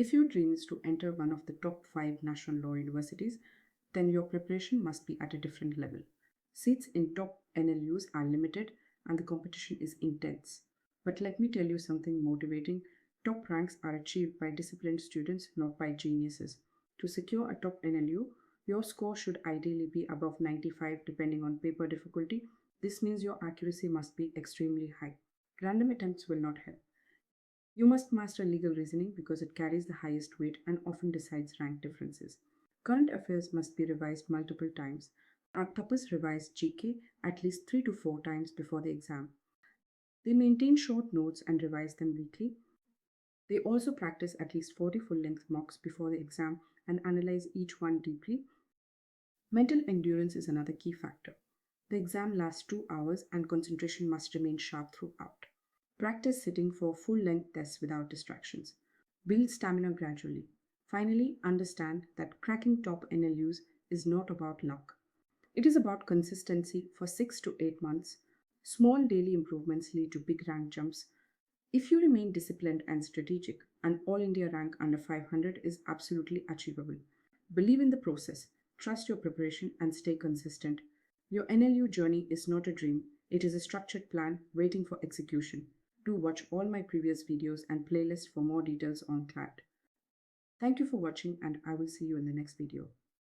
If your dream is to enter one of the top 5 national law universities, then your preparation must be at a different level. Seats in top NLUs are limited and the competition is intense. But let me tell you something motivating. Top ranks are achieved by disciplined students, not by geniuses. To secure a top NLU, your score should ideally be above 95 depending on paper difficulty. This means your accuracy must be extremely high. Random attempts will not help. You must master legal reasoning because it carries the highest weight and often decides rank differences. Current affairs must be revised multiple times. Octopus revise GK at least 3 to 4 times before the exam. They maintain short notes and revise them weekly. They also practice at least 40 full-length mocks before the exam and analyze each one deeply. Mental endurance is another key factor. The exam lasts 2 hours and concentration must remain sharp throughout. Practice sitting for full-length tests without distractions. Build stamina gradually. Finally, understand that cracking top NLUs is not about luck. It is about consistency for 6 to 8 months. Small daily improvements lead to big rank jumps. If you remain disciplined and strategic, an All India rank under 500 is absolutely achievable. Believe in the process, trust your preparation, and stay consistent. Your NLU journey is not a dream, it is a structured plan waiting for execution. Do watch all my previous videos and playlists for more details on CLAT. Thank you for watching, and I will see you in the next video.